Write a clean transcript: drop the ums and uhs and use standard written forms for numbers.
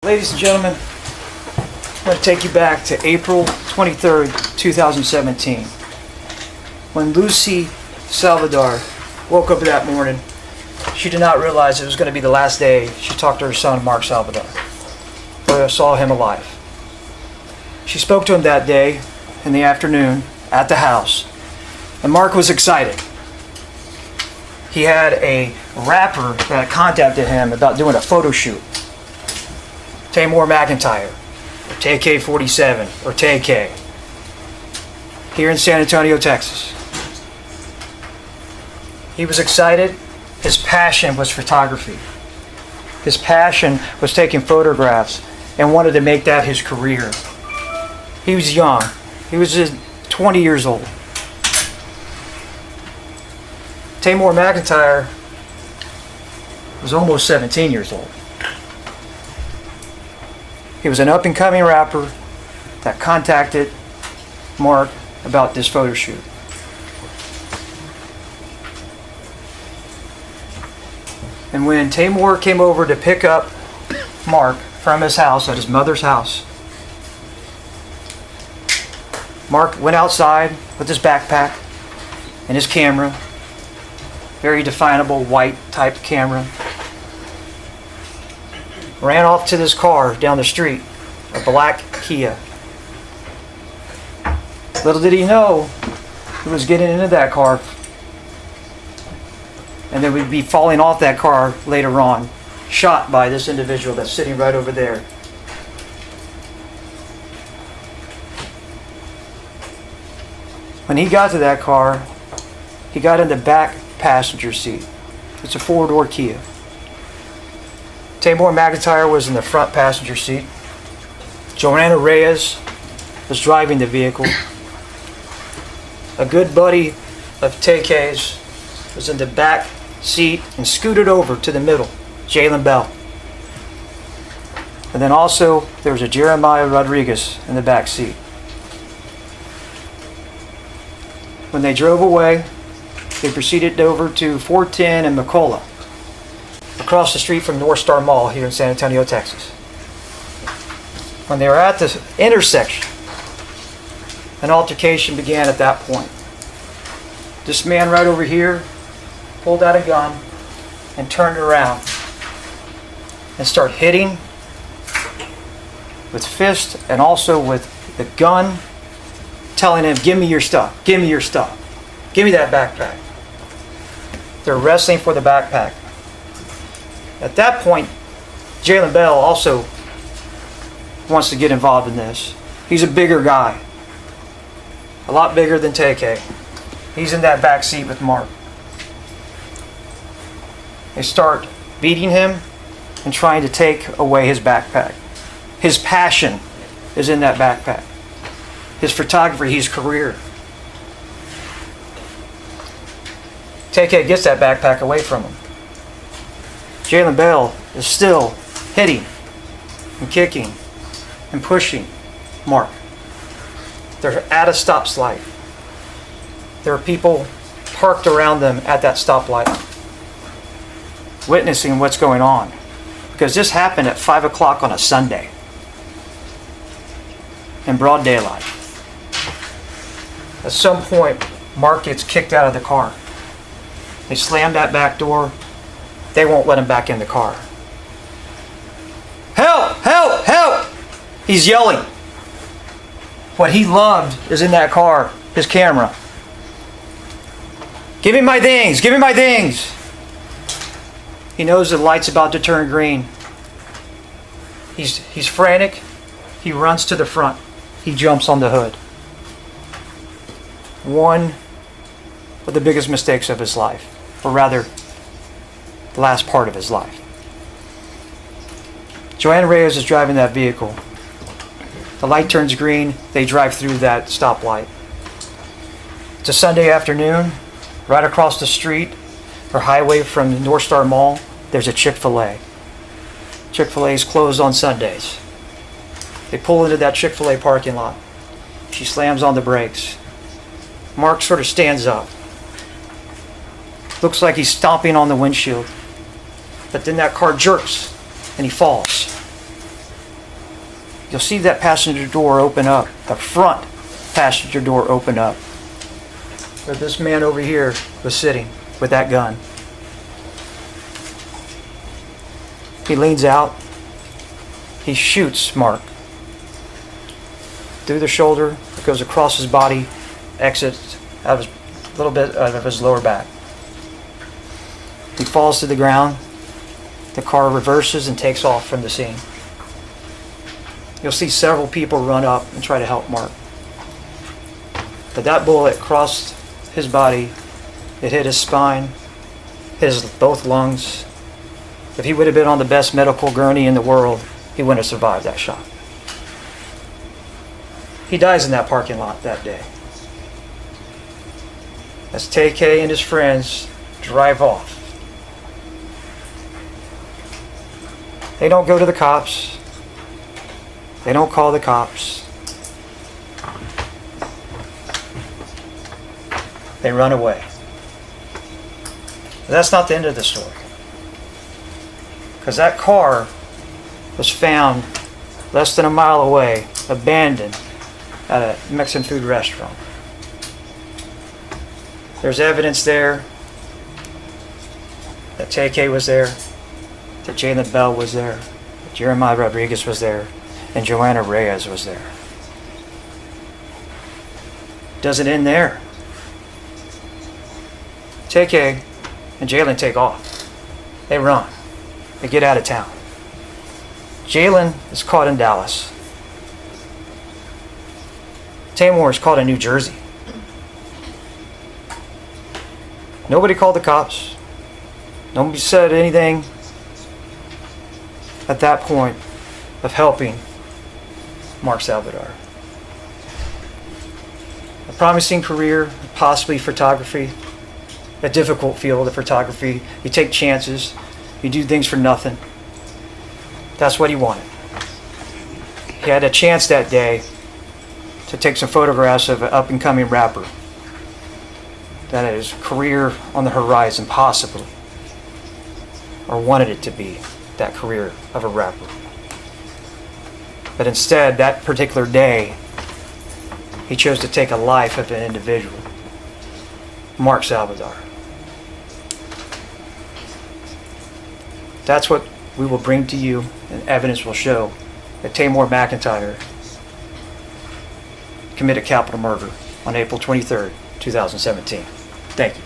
Ladies and gentlemen, I'm going to take you back to April 23rd, 2017, when Lucy Salvador woke up that morning. She did not realize it was going to be the last day she talked to her son, Mark Salvador, but saw him alive. She spoke to him that day in the afternoon at the house, and Mark was excited. He had a rapper that contacted him about doing a photo shoot. Taymor McIntyre, or Tay-K 47, or Tay-K, here in San Antonio, Texas. He was excited. His passion was photography. His passion was taking photographs and wanted to make that his career. He was young. He was just 20 years old. Taymor McIntyre was almost 17 years old. He was an up-and-coming rapper that contacted Mark about this photo shoot. And when Taymor came over to pick up Mark from his house, at his mother's house, Mark went outside with his backpack and his camera, very definable white type camera, ran off to this car down the street, a black Kia. Little did he know he was getting into that car and then we'd be falling off that car later on, shot by this individual that's sitting right over there. When he got to that car, he got in the back passenger seat. It's a four-door Kia. Taymor McIntyre was in the front passenger seat. Joanna Reyes was driving the vehicle. A good buddy of Tay-K's was in the back seat and scooted over to the middle, Jalen Bell. And then also there was a Jeremiah Rodriguez in the back seat. When they drove away, they proceeded over to 410 and McCullough, across the street from North Star Mall here in San Antonio, Texas. When they were at the intersection, an altercation began at that point. This man right over here pulled out a gun and turned around and started hitting with fist and also with the gun, telling him, "Give me your stuff, give me your stuff, give me that backpack." They're wrestling for the backpack. At that point, Jalen Bell also wants to get involved in this. He's a bigger guy, a lot bigger than Tay-K. He's in that back seat with Mark. They start beating him and trying to take away his backpack. His passion is in that backpack. His photography, his career. Tay-K gets that backpack away from him. Jalen Bell is still hitting and kicking and pushing Mark. They're at a stoplight. There are people parked around them at that stoplight, witnessing what's going on. Because this happened at 5 o'clock on a Sunday, in broad daylight. At some point, Mark gets kicked out of the car. They slam that back door. They won't let him back in the car. "Help! Help! Help!" He's yelling. What he loved is in that car, his camera. "Give me my things! Give me my things!" He knows the light's about to turn green. He's frantic. He runs to the front. He jumps on the hood. One of the biggest mistakes of his life, or rather, the last part of his life. Joanna Reyes is driving that vehicle. The light turns green. They drive through that stoplight. It's a Sunday afternoon. Right across the street or highway from the North Star Mall, there's a Chick-fil-A. Chick-fil-A is closed on Sundays. They pull into that Chick-fil-A parking lot. She slams on the brakes. Mark sort of stands up. Looks like he's stomping on the windshield. But then that car jerks and he falls. You'll see that passenger door open up, the front passenger door open up, where this man over here was sitting with that gun. He leans out, he shoots Mark through the shoulder, it goes across his body, exits out of a little bit out of his lower back. He falls to the ground. The car reverses and takes off from the scene. You'll see several people run up and try to help Mark. But that bullet crossed his body. It hit his spine, hit his both lungs. If he would have been on the best medical gurney in the world, he wouldn't have survived that shot. He dies in that parking lot that day. As Tay-K and his friends drive off. They don't go to the cops. They don't call the cops. They run away. But that's not the end of the story. Because that car was found less than a mile away, abandoned at a Mexican food restaurant. There's evidence there that Tay-K was there, that Jalen Bell was there, that Jeremiah Rodriguez was there, and Joanna Reyes was there. Doesn't end there. Tay-K and Jalen take off. They run. They get out of town. Jalen is caught in Dallas. Taymor is caught in New Jersey. Nobody called the cops. Nobody said anything at that point of helping Mark Salvador. A promising career, possibly photography, a difficult field of photography. You take chances, you do things for nothing. That's what he wanted. He had a chance that day to take some photographs of an up-and-coming rapper that had his career on the horizon, possibly, or wanted it to be that career of a rapper. But instead, that particular day, he chose to take a life of an individual, Mark Salvador. That's what we will bring to you, and evidence will show that Taymor McIntyre committed capital murder on April 23rd, 2017. Thank you.